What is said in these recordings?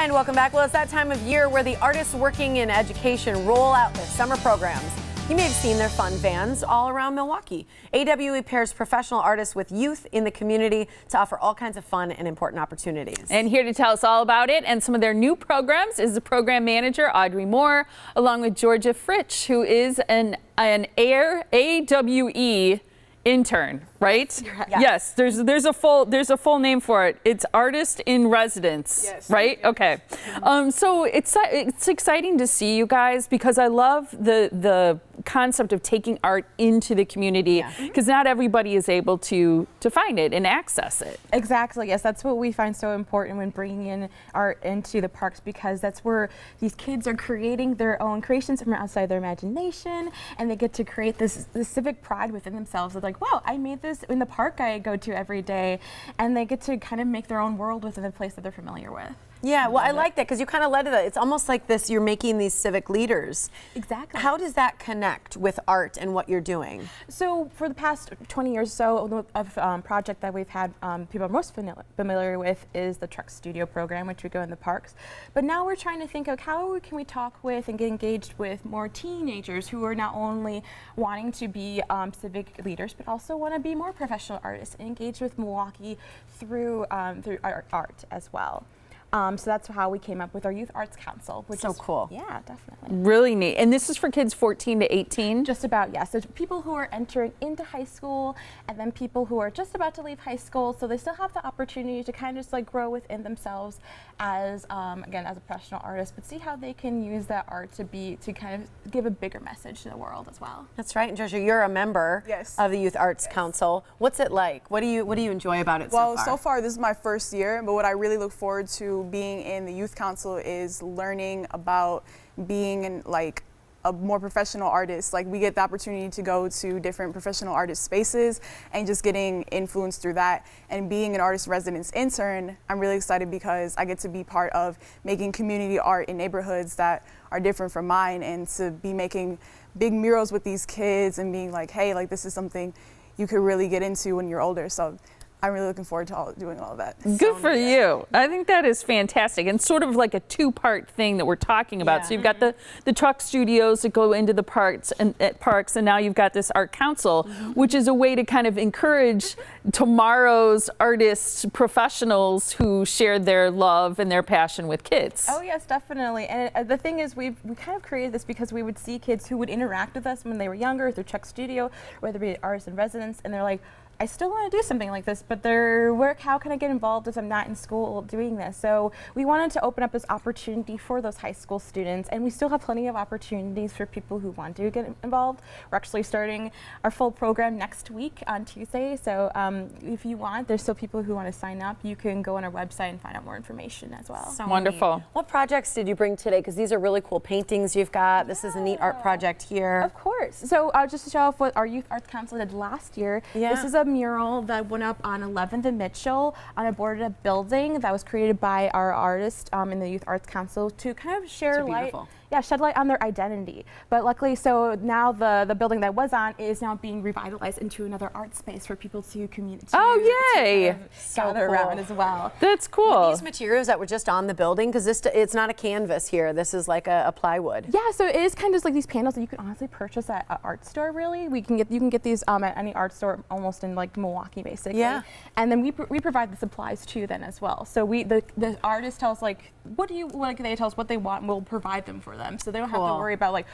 And welcome back. Well, it's that time of year where the artists working in education roll out their summer programs. You may have seen their fun vans all around Milwaukee. AWE pairs professional artists with youth in the community to offer all kinds of fun and important opportunities. And here to tell us all about it and some of their new programs is the program manager, Audrey Moore, along with Georgia Fritsch, who is an AWE intern, right? Yes, there's a full name for it. It's artist in residence, yes. Right? Yes. Okay. So it's exciting to see you guys because I love the concept of taking art into the community because not everybody is able to find it and access it. Exactly. Yes, that's what we find so important when bringing in art into the parks, because that's where these kids are creating their own creations from outside their imagination, and they get to create this civic pride within themselves. It's like, wow, I made this in the park I go to every day, and they get to kind of make their own world within the place that they're familiar with. Yeah, well, I like that because you kind of led to that. It's almost like this, you're making these civic leaders. Exactly. How does that connect with art and what you're doing? So for the past 20 years or so, a project that we've had people are most familiar with is the Truck Studio program, which we go in the parks. But now we're trying to think of how can we talk with and get engaged with more teenagers who are not only wanting to be civic leaders, but also want to be more professional artists and engage with Milwaukee through art as well. So that's how we came up with our Youth Arts Council, which is cool. Yeah, definitely. Really neat. And this is for kids 14 to 18? Just about, yes. So people who are entering into high school, and then people who are just about to leave high school, so they still have the opportunity to kind of just like grow within themselves as, again, as a professional artist, but see how they can use that art to kind of give a bigger message to the world as well. That's right. And Georgia, you're a member of the Youth Arts Council. What's it like? What do you enjoy about it so far? Well, so far this is my first year, but what I really look forward to being in the Youth Council is learning about being a more professional artist. Like, we get the opportunity to go to different professional artist spaces and just getting influence through that. And being an artist residence intern, I'm really excited because I get to be part of making community art in neighborhoods that are different from mine, and to be making big murals with these kids and being like, hey, like, this is something you could really get into when you're older. So I'm really looking forward to doing all of that. Good for you. I think that is fantastic, and sort of like a two-part thing that we're talking about. Yeah. So you've got the truck studios that go into the parks, and now you've got this art council, which is a way to kind of encourage tomorrow's artists, professionals who share their love and their passion with kids. Oh yes, definitely. And the thing is, we kind of created this because we would see kids who would interact with us when they were younger through Truck Studio, whether it be artists in residence, and they're like, I still want to do something like this, but how can I get involved if I'm not in school doing this? So we wanted to open up this opportunity for those high school students, and we still have plenty of opportunities for people who want to get involved. We're actually starting our full program next week on Tuesday, so if you want, there's still people who want to sign up. You can go on our website and find out more information as well. So wonderful. Neat. What projects did you bring today? Because these are really cool paintings you've got. This is a neat art project here. Of course. So just to show off what our Youth Arts Council did last year, this is a mural that went up on 11th and Mitchell on a boarded up building that was created by our artists in the Youth Arts Council to kind of share light. Yeah, shed light on their identity. But luckily, so now the building that was on is now being revitalized into another art space for people to communicate. Oh, yay! Gather around as well. That's cool. Are these materials that were just on the building, because it's not a canvas here. This is like a plywood. Yeah, so it is kind of just like these panels that you can honestly purchase at an art store. Really, you can get these at any art store almost in like Milwaukee, basically. Yeah. And then we provide the supplies too then as well. So the artists tell us like they tell us what they want, and we'll provide them for them. So they don't have to worry about like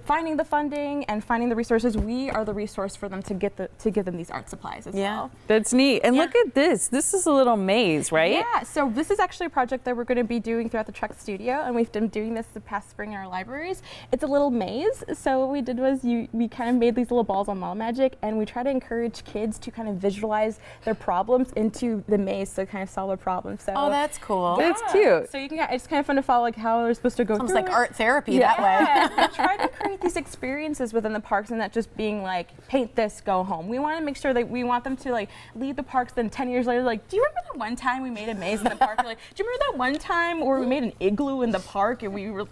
finding the funding and finding the resources. We are the resource for them to give them these art supplies as well. That's neat. And look at this. This is a little maze, right? Yeah. So this is actually a project that we're going to be doing throughout the Truck Studio, and we've been doing this the past spring in our libraries. It's a little maze. So what we did was we kind of made these little balls on Wall Magic, and we try to encourage kids to kind of visualize their problems into the maze to kind of solve a problem. So that's cool. That's cute. So it's kind of fun to follow like how they're supposed to go. It's almost like art therapy that way. We try to to create these experiences within the parks and not just being like, paint this, go home. We want to make sure that we want them to like leave the parks, then 10 years later, like, do you remember that one time we made a maze in the park? Or, like, do you remember that one time where we made an igloo in the park and we were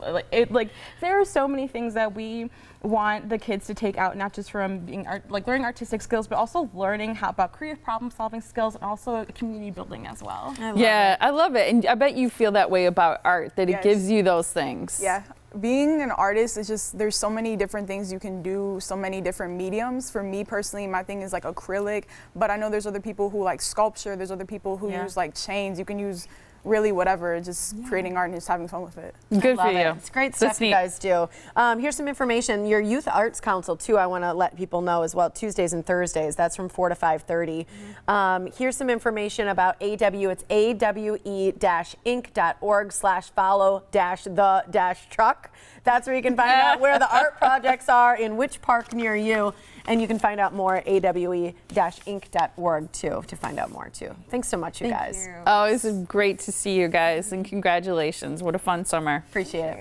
like, there are so many things that we want the kids to take out, not just from being learning artistic skills, but also learning how about creative problem solving skills and also community building as well. I love it. And I bet you feel that way about art, that it gives you those things. Yeah. Being an artist is just, there's so many different things you can do, so many different mediums. For me personally, my thing is like acrylic, but I know there's other people who like sculpture, there's other people who use like chains. You can use really whatever, just creating art and just having fun with it. Good for you. It's great stuff you guys do. Here's some information. Your Youth Arts Council, too, I want to let people know as well, Tuesdays and Thursdays. That's from 4 to 5:30. Here's some information about AW. It's awe-inc.org/follow-the-truck. That's where you can find out where the art projects are, in which park near you. And you can find out more at awe-inc.org, too, to find out more, too. Thanks so much, you guys. Oh, it's great to see you guys, and congratulations. What a fun summer. Appreciate it.